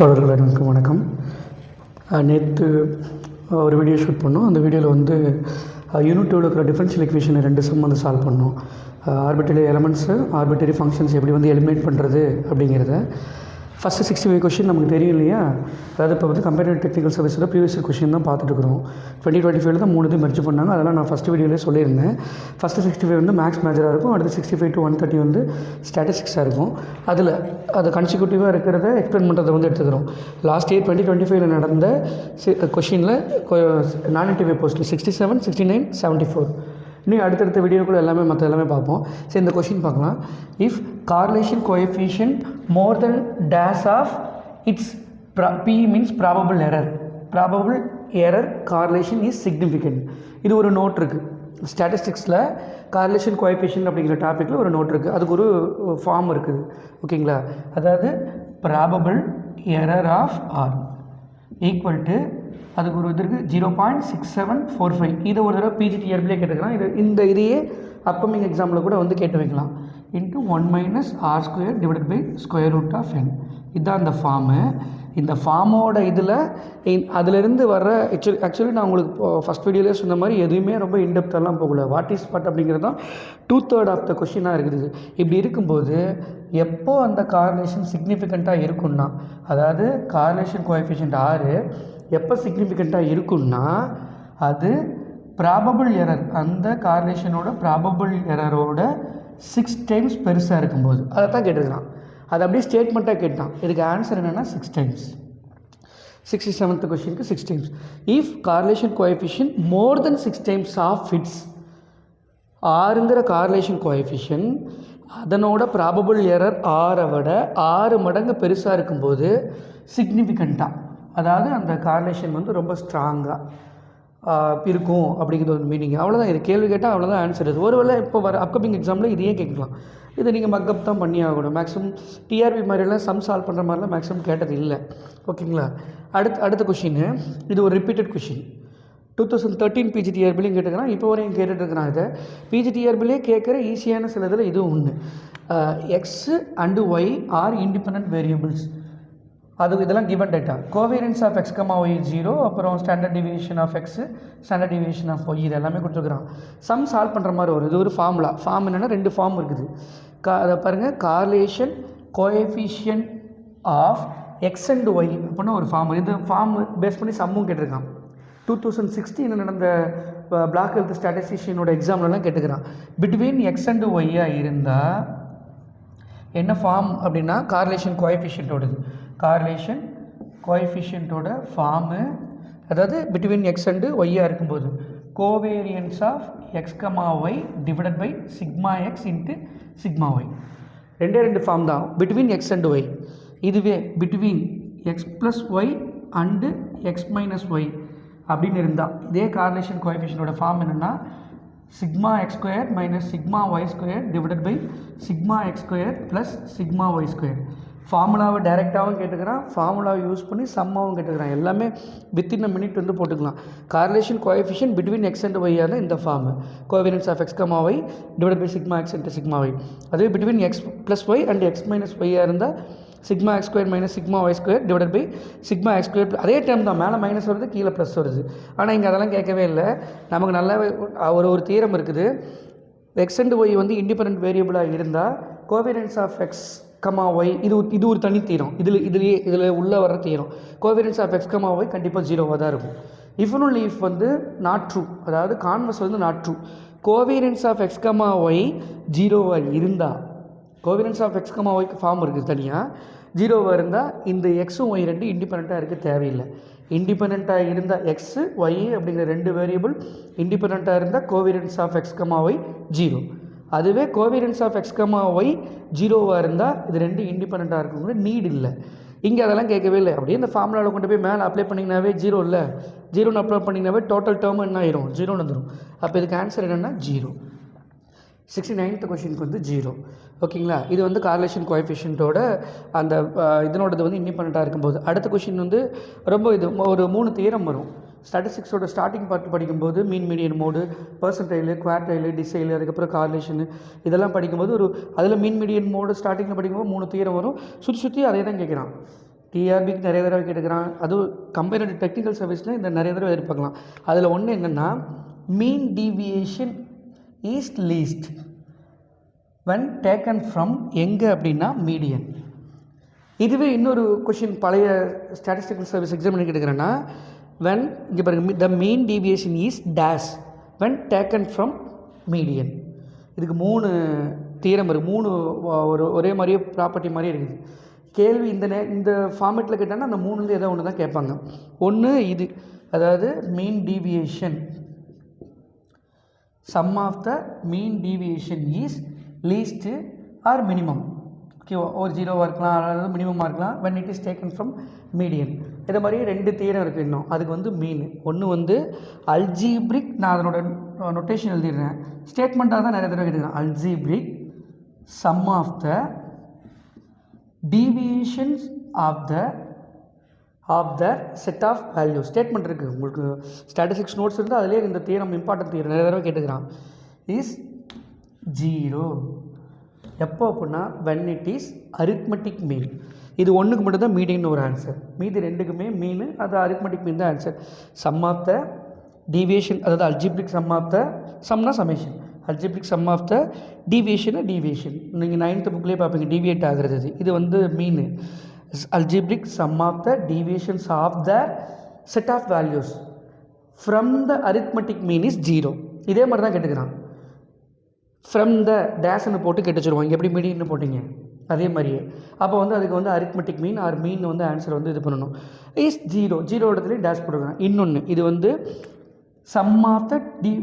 தொடர்களுக்கு வணக்கம். நேற்று ஒரு வீடியோ ஷூட் பண்ணோம். அந்த வீடியோவில் வந்து யூனிட் 2ல் இருக்கிற டிஃபரன்ஷியல் ஈக்குவேஷனை 2 சம் வந்து சால்வ் பண்ணோம். ஆர்பிட்டரி எலமெண்ட்ஸு ஆர்பிட்டரி ஃபங்க்ஷன்ஸ் எப்படி வந்து எலிமினேட் பண்ணுறது அப்படிங்கிறத. ஃபஸ்ட்டு 65 கொஷின் நமக்கு தெரியும் இல்லையா. அதாவது இப்போ வந்து கம்பேரிட்டிவ் டெக்னிக்கல் சர்வீஸில் ப்ரீவியஸ் கொஷின் தான் பார்த்துட்டுருக்குறோம். 2025 தான் 3 இது மெர்ஜ் பண்ணாங்க. அதெல்லாம் நான் ஃபஸ்ட் வீடியோலேயே சொல்லியிருந்தேன். ஃபஸ்ட்டு 65 வந்து மேக்ஸ் மேஜராக இருக்கும். அடுத்து 65 to 130 வந்து ஸ்டாட்டிஸ்டிக்ஸாக இருக்கும். அதில் அது கன்சிக்யூட்டிவாக இருக்கிறத எக்ஸ்பிளைன் பண்ணுறதை வந்து எடுத்துக்கிறோம். லாஸ்ட் இயர் 2025 நடந்த கொஷினில் நான் இன்டர்வியூ போஸ்ட்டில் 67, 69, 74 இன்னும் அடுத்தடுத்த வீடியோக்குள்ள எல்லாமே பார்ப்போம். சரி, இந்த கொஷின் பார்க்கலாம். If correlation coefficient more then dash of its P means probable error correlation is significant. இது ஒரு நோட் இருக்குது. ஸ்டாட்டிஸ்டிக்ஸில் கார்லேஷன் கோஎஃபிஷியன்ட் அப்படிங்கிற டாப்பிக்கில் ஒரு நோட் இருக்குது. அதுக்கு ஒரு ஃபார்ம் இருக்குது. ஓகேங்களா. அதாவது probable error of R equal to அதுக்கு ஒரு இது இருக்குது 0.6745. இதை ஒரு தடவை பிஜிடிஆர்பிலே கேட்டுக்கலாம். இதையே அப்கமிங் எக்ஸாமில் கூட வந்து கேட்டு வைக்கலாம். Into 1 - R² divided by √n. இதுதான் அந்த ஃபார்மு. இந்த ஃபார்மோட அதிலிருந்து வர்ற ஆக்சுவலி நான் உங்களுக்கு ஃபஸ்ட் வீடியோலேயே சொன்ன மாதிரி எதுவுமே ரொம்ப இன்டெப்த்தெல்லாம் போகல. வாட் இஸ் வாட் அப்படிங்கிறது தான் 2/3 ஆஃப் த கொஷினாக இருக்குது. இப்படி இருக்கும்போது எப்போ அந்த கார்லேஷன் சிக்னிஃபிகண்ட்டாக இருக்குன்னா, அதாவது கார்லேஷன் கோஎஃபிஷியன்ட் R எப்போ சிக்னிஃபிகண்ட்டாக இருக்குன்னா, அது ப்ராபபிள் எரர், அந்த கார்லேஷனோட ப்ராபபிள் எரரோட 6 times பெருசாக இருக்கும்போது அதை தான் கேட்டுருக்கிறான். அது அப்படியே ஸ்டேட்மெண்ட்டாக கேட்டான். இதுக்கு ஆன்சர் என்னென்னா 6 times. 67th கொஷினுக்கு 6 times. If correlation coefficient more than 6 times of its ஆறுங்கிற கார்லேஷன் கோஎஃபிஷியன்ட் அதனோட ப்ராபபிள் எரர் ஆரை விட 6 மடங்கு பெருசாக இருக்கும்போது சிக்னிஃபிகண்ட்டாக, அதாவது அந்த கார்லேஷன் வந்து ரொம்ப ஸ்ட்ராங்காக இருக்கும் அப்படிங்கிற ஒரு மீனிங். அவ்வளோதான். இது கேள்வி கேட்டால் அவ்வளோதான் ஆன்சர். இது ஒருவேளை இப்போ வர அப்கமிங் எக்ஸாமில் இதையே கேட்கலாம். இதை நீங்கள் மக்கப் தான் பண்ணி ஆகணும். மேக்ஸிமம் டிஆர்பி மாதிரிலாம் சம் சால்வ் பண்ணுற மாதிரிலாம் மேக்ஸிமம் கேட்டது இல்லை. ஓகேங்களா. அடுத்த கொஷின், இது ஒரு ரிப்பீட்டட் கொஷின். 2013 பிஜிடிஆர்பிலையும் கேட்டுக்கிறான், இப்போ வரையும் கேட்டுட்ருக்கிறான். இதை பிஜிடிஆர்பிலே கேட்குற ஈஸியான சில இதில் இதுவும் ஒன்று. X and y are independent variables. அது இதெல்லாம் given data. Covariance of x, y 0, அப்புறம் standard deviation of x, standard deviation of y, இது எல்லாமே கொடுத்துருக்குறான். சம் சால்வ் பண்ணுற மாதிரி வரும். இது ஒரு ஃபார்ம் என்னென்னா 2 ஃபார்ம் இருக்குது. அதை பாருங்கள், correlation coefficient of x and y அப்படின்னா ஒரு ஃபார்ம். இந்த ஃபார்ம் பேஸ் பண்ணி சம்மும் கேட்டிருக்கான். 2016 நடந்த பிளாக் ஹெல்த் ஸ்டாட்டிஸ்டிஷியனோட எக்ஸாம்லலாம் கேட்டுக்கிறான். பிட்வீன் x அண்ட் ஒய்யாக இருந்தால் என்ன ஃபார்ம் அப்படின்னா கார்லேஷன் கோஎஃபிஷியன்ட்டோடது. கார்லேஷன் கோஎஃபிஷியன்ட்டோட ஃபார்மு, அதாவது பிட்வீன் எக்ஸ் அண்டு ஒய்யாக இருக்கும்போது covariance of x, y divided by sigma x into sigma y. 2 form தான் பிட்வீன் எக்ஸ் அண்டு ஒய். இதுவே between x plus y and x minus y அப்படின்னு இருந்தால் இதே கார்லேஷன் கோஎஃபிஷியன்ட்டோட ஃபார்ம் என்னென்னா sigma x² minus sigma y² divided by sigma x² plus sigma y². ஃபார்முலாவை டைரெக்டாகவும் கேட்டுக்கிறான், ஃபார்முலாவை use பண்ணி சம்மாவும் கேட்டுக்கிறான். எல்லாமே வித்தின் அ மினிட் வந்து போட்டுக்கலாம். Correlation coefficient between x and ஒய்யால் இந்த form covariance of x, y divide by sigma x into sigma y. அதுவே between x plus y and x minus ஒய்யாக இருந்தால் sigma x² minus sigma y² divide by sigma x². அதே time தான், மேலே minus வருது, கீழே ப்ளஸ் வருது. ஆனால் இங்கே அதெல்லாம் கேட்கவே இல்லை. நமக்கு நல்லாவே ஒரு தியரம் இருக்குது. எக்ஸ் அண்ட் ஒய் வந்து இண்டிபெண்ட் வேரியபிளாக இருந்தால் கோவேரியன்ஸ் ஆஃப் x, y இது ஒரு தனி தீரம். இதில் உள்ளே வர தீரம் கோவேரியன்ஸ் ஆஃப் x, y கண்டிப்பாக 0வாக தான் இருக்கும். இஃப் ஒன்லி இஃப் வந்து நாட் ட்ரூ, அதாவது கான்வர்ஸ் வந்து not true. Covariance of x, y 0வாக இருந்தால், கோவேரியன்ஸ் ஆஃப் x, yக்கு ஃபார்ம் இருக்குது தனியாக, 0வாக இருந்தால் இந்த எக்ஸும் ஒய் 2 இண்டிபெண்ட்டாக இருக்க தேவையில்லை. இண்டிபெண்ட்டாக இருந்தால் எக்ஸு ஒய் அப்படிங்கிற 2 வேரியபிள் இண்டிபெண்ட்டாக இருந்தால் கோவேரியன்ஸ் ஆஃப் x, y 0. அதுவே கோவேரியன்ஸ் ஆஃப் x, y 0வாக இருந்தால் இது 2 இண்டிபெண்ட்டாக இருக்குங்கிற நீட் இல்லை. இங்கே அதெல்லாம் கேட்கவே இல்லை. அப்படியே இந்த ஃபார்முலாவில் கொண்டு போய் மேலே அப்ளை பண்ணிங்கனாவே 0 இல்லை, 0ன்னு அப்ளை பண்ணிங்கனாவே டோட்டல் டேர்ம் என்ன ஆயிரும், 0ன்னு வந்துடும். அப்போ இதுக்கு ஆன்சர் என்னென்னா 0. 69th கொஷினுக்கு வந்து 0. ஓகேங்களா. இது வந்து கார்லேஷன் கோஎஃபிஷியன்ட்டோட அந்த இதனோடது வந்து இண்டிபெண்ட்டாக இருக்கும்போது. அடுத்த கொஷின் வந்து ரொம்ப ஒரு 3 தியரம் வரும். ஸ்டாட்டிஸ்டிக்ஸோட ஸ்டார்டிங் பார்ட் படிக்கும்போது மீன் மீடியன் மோடு, பர்சன்டைலு, குவார்டைலு, டிசைலு, அதுக்கப்புறம் கார்லேஷனு இதெல்லாம் படிக்கும்போது அதில் மீன் மீடியன் மோடு ஸ்டார்டிங்கில் படிக்கும்போது 3 தியரம் வரும். சுற்றி அதே தான் கேட்குறான். டிஆர்பிக்கு நிறைய தடவை கேட்டுக்கிறான். அதுவும் கம்பேர்டு டெக்னிக்கல் சர்வீஸில் இந்த நிறைய தடவை எதிர்பார்க்கலாம். அதில் ஒன்று என்னென்னா mean deviation is least when taken from எங்கே அப்படின்னா மீடியன். இதுவே இன்னொரு கொஷின் பழைய ஸ்டாட்டிஸ்டிக்கல் சர்வீஸ் எக்ஸாம் கேட்டுக்கிறேன்னா when இங்கே பாருங்க the mean deviation is dash when taken from median. இதுக்கு 3 தியரம் இருக்குது, 3 ஒரே மாதிரியே ப்ராப்பர்ட்டி மாதிரியே இருக்குது. கேள்வி இந்த ஃபார்மேட்டில் கேட்டாங்கன்னா அந்த 3லேருந்து ஏதோ ஒன்று தான் கேட்பாங்க. ஒன்று இது, அதாவது mean deviation, sum of the mean deviation is least or minimum. Okay, ஒரு 0வாக இருக்கலாம், அதாவது மினிமமாக இருக்கலாம் when it is taken from median. இதை மாதிரி 2 தியரம் இருக்குது இன்னும். அதுக்கு வந்து மீன் ஒன்று அல்ஜீப்ரிக், நான் அதனோட நொட்டேஷன் எழுதிடுறேன், ஸ்டேட்மெண்ட்டாக தான் நிறைய தடவை கேட்டுக்கிறேன். Algebraic sum of the deviations of the set of value. Statement இருக்குது உங்களுக்கு, ஸ்டாட்டிஸ்டிக்ஸ் நோட்ஸ் இருந்தால் அதிலே இந்த தியரம் இம்பார்ட்டன்ட் தியரம் நிறைய தடவை கேட்டுக்கிறான். இஸ் 0 எப்போ அப்படின்னா when it is arithmetic mean. இது ஒன்றுக்கு மட்டும் தான் மீடியன் ஒரு ஆன்சர், மீதி 2க்குமே மீன், அது arithmetic mean தான் answer. Sum of the deviation, அதாவது அல்ஜிப்ரிக் சம் ஆஃப் த, சம்னா summation, algebraic sum of the deviation. நீங்கள் 9th புக்லேயே பார்ப்பீங்க டீவியேட் ஆகிறது. இது வந்து மீன். Algebraic sum of the deviations of the set of values from the arithmetic mean is 0. இதே மாதிரி தான் கேட்டுக்கிறான். ஃப்ரம் த டேஷ்னு போட்டு கேட்டு வச்சுருவாங்க, எப்படி மீடியன்னு போட்டிங்க அதே மாதிரியே. அப்போ வந்து அதுக்கு வந்து அரித்மெட்டிக் மீன் ஆர் மீன் வந்து ஆன்சர் வந்து இது பண்ணணும். இஸ் 0 இடத்துலேயே டேஷ் போட்டுக்கலாம். இன்னொன்று இது வந்து சம் ஆஃப் த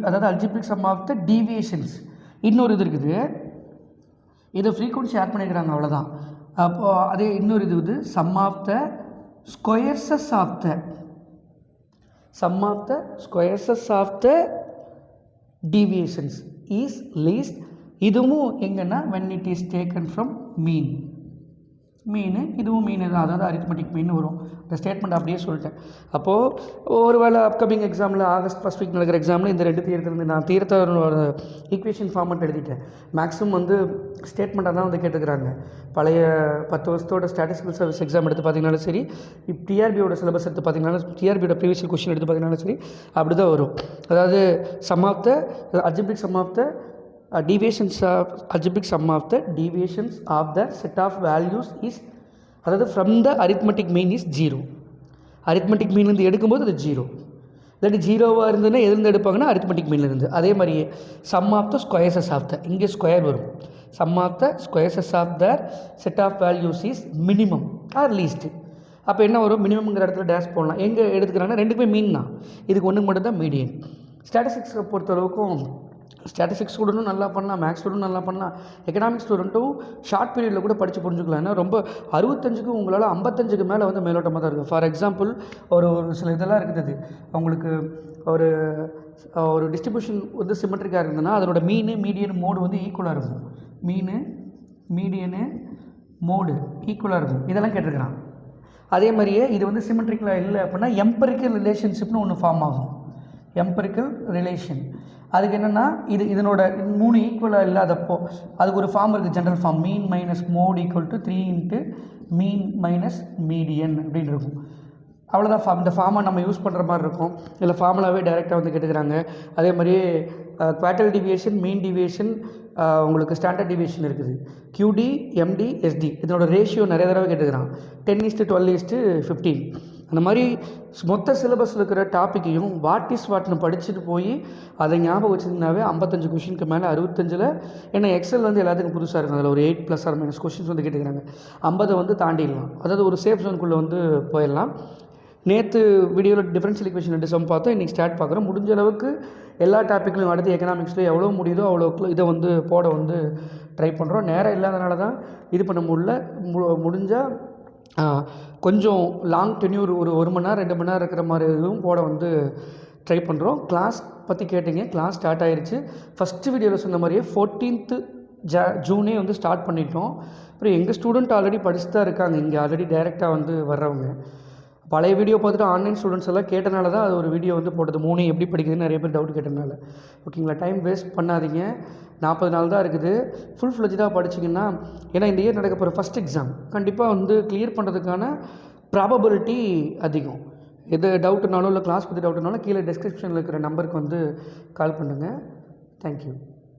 அதாவது algebraic sum of the deviations. இன்னொரு இது இருக்குது, இதை ஃப்ரீக்வன்சி ஆட் பண்ணிக்கிறாங்க, அவ்வளோதான். அப்போது அதே இன்னொரு இது வந்து sum of the squares of the deviations is least. இதுவும் எங்கன்னா when it is taken from mean. இதுவும் மீன் தான், அதாவது அரித்மெட்டிக் மீன் வரும். இந்த ஸ்டேட்மெண்ட் அப்படியே சொல்லிட்டேன். அப்போது ஒரு வேளை அப்கமிங் எக்ஸாமில் ஆகஸ்ட் ஃபஸ்ட் வீக் நடக்கிற எக்ஸாமில் இந்த 2 தியரத்துலேருந்து நான் தீர்த்தோட ஈக்குவேஷன் ஃபார்மெட் எழுதிட்டேன். மேக்ஸிமம் வந்து ஸ்டேட்மெண்ட்டாக தான் வந்து கேட்டுக்கிறாங்க. பழைய 10 வருஷத்தோட ஸ்டாட்டிஸ்டிக்கல் சர்வீஸ் எக்ஸாம் எடுத்து பார்த்தீங்கன்னாலும் சரி, இப்போ டிஆர்பியோட சிலபஸ் எடுத்து பார்த்தீங்கன்னாலும், டிஆர்பியோட ப்ரீவியஸ் கொஸ்டின் எடுத்து பார்த்தீங்கன்னாலும் சரி, அப்படி தான் வரும். அதாவது sum of the algebraic sum of the deviations of algebraic sum of the deviations of the set of values is, அதாவது from the arithmetic mean is 0. arithmetic mean இருந்து எடுக்கும்போது அது 0. இல்லாட்டி 0வாக இருந்ததுன்னா எதுலேருந்து எடுப்பாங்கன்னா arithmetic mean இருந்து. அதே மாதிரியே sum of the squares of the, இங்கே ஸ்கொயர் வரும், sum of the squares of the set of values is minimum or least. அப்போ என்ன வரும், மினிமம்ங்கிற இடத்துல டேஷ் போடலாம். எங்கே எடுத்துக்கிறாங்கன்னா 2க்குமே மீன் தான், இதுக்கு ஒன்றுக்கு மட்டும் தான் மீடியன். ஸ்டாட்டிஸ்டிக்ஸை பொறுத்தளவுக்கும் ஸ்டாட்டிஸ்டிக்ஸ் ஸ்டூடெண்ட்டும் நல்லா பண்ணலாம், மேக்ஸ் ஸ்டூடெண்ட் நல்லா பண்ணலாம், எக்கனாமிக்ஸ் ஸ்டூடெண்ட்டும் ஷார்ட் பீரியடில் கூட படித்து புரிஞ்சுக்கலாம். ஏன்னா ரொம்ப 65க்கு உங்களால் 55க்கு மேலே வந்து மேலோட்டமாக தான் இருக்குது. ஃபார் எக்ஸாம்பிள் ஒரு சில இதெல்லாம் இருக்குது, உங்களுக்கு ஒரு டிஸ்ட்ரிபியூஷன் வந்து சிமெட்ரிக்காக இருந்ததுன்னா அதனோட மீடியன் மோடு வந்து ஈக்குவலாக இருக்கும். மீடியனு மோடு ஈக்குவலாக இருக்கும், இதெல்லாம் கேட்டிருக்கிறான். அதே மாதிரியே இது வந்து சிமெட்ரிக்கலாக இல்லை அப்படின்னா எம்பரிக்கல் ரிலேஷன்ஷிப்னு ஒன்று ஃபார்ம் ஆகும். எம்பரிக்கல் ரிலேஷன் அதுக்கு என்னென்னா இதனோட 3 ஈக்குவலாக இல்லாதப்போ அதுக்கு ஒரு ஃபார்ம் இருக்குது, general form, mean minus mode equal to 3 × mean minus median அப்படின்னு இருக்கும். அவ்வளோதான் ஃபார்ம். இந்த ஃபார்மை நம்ம யூஸ் பண்ணுற மாதிரி இருக்கும். இல்லை ஃபார்முலாவே டைரெக்டாக வந்து கேட்டுக்கிறாங்க. அதே மாதிரி குவார்ட்டல் டிவியேஷன், மீன் டிவியேஷன், உங்களுக்கு ஸ்டாண்டர்ட் டிவியேஷன் இருக்குது, QD, MD, SD. இதனோட ரேஷியோ நிறைய தடவை கேட்டுக்கிறான், 10:12:15. அந்த மாதிரி மொத்த சிலபஸில் இருக்கிற டாப்பிக்கையும் வாட்னு படிச்சுட்டு போய் அதை ஞாபகம் வச்சுருந்தாவே 55 கொஷினுக்கு மேலே 65. ஏன்னா எக்ஸல் வந்து எல்லாத்துக்கும் புதுசாக இருக்கும், அதில் ஒரு 8 ± கொஷின்ஸ் வந்து கேட்டுக்கிறாங்க. 50 வந்து தாண்டிடலாம், அதாவது ஒரு சேஃப் ஜோனுக்குள்ளே வந்து போயிடலாம். நேற்று வீடியோவில் டிஃபரன்ஷியல் ஈக்குவேஷன் 2 சம் பார்த்தோம், இன்றைக்கி ஸ்டார்ட் பார்க்குறோம். முடிஞ்ச அளவுக்கு எல்லா டாப்பிக்லையும் அடுத்து எக்கனாமிக்ஸில் எவ்வளோ முடியுதோ அவ்வளோ இதை வந்து போட வந்து ட்ரை பண்ணுறோம். நேரம் இல்லாதனால தான் இது பண்ண முடிஞ்சால் கொஞ்சம் லாங் டென்யூர் ஒரு 1 மணி நேரம் 2 மணி நேரம் இருக்கிற மாதிரி இதுவும் போட வந்து ட்ரை பண்ணுறோம். கிளாஸ் பற்றி கேட்டிங்க, கிளாஸ் ஸ்டார்ட் ஆகிடுச்சு. ஃபஸ்ட்டு வீடியோவில் சொன்ன மாதிரியே 14th ஜூனே வந்து ஸ்டார்ட் பண்ணிட்டோம். அப்புறம் எங்கள் ஸ்டூடெண்ட் ஆல்ரெடி படிச்சு தான் இருக்காங்க, இங்கே ஆல்ரெடி டைரெக்டாக வந்து வர்றவங்க. பழைய வீடியோ பார்த்துட்டு ஆன்லைன் ஸ்டூடெண்ட்ஸ் எல்லாம் கேட்டனால தான் அது ஒரு வீடியோ வந்து போட்டது. 3 எப்படி படிக்குதுன்னு நிறைய பேர் டவுட் கேட்டனால. ஓகேங்களா, டைம் வேஸ்ட் பண்ணாதீங்க. 40 நாள் தான் இருக்குது. ஃபுல் ஃப்ளெஜ்டாக படிச்சிங்கன்னா, ஏன்னா இந்த இயர் நடக்க போகிற ஃபஸ்ட் எக்ஸாம் கண்டிப்பாக வந்து கிளியர் பண்ணுறதுக்கான ப்ராபபிலிட்டி அதிகம். எது டவுட்டுனாலும் இல்லை கிளாஸ் பற்றி டவுட்டுனாலும் கீழே டிஸ்கிரிப்ஷனில் இருக்கிற நம்பருக்கு வந்து கால் பண்ணுங்கள். தேங்க்யூ.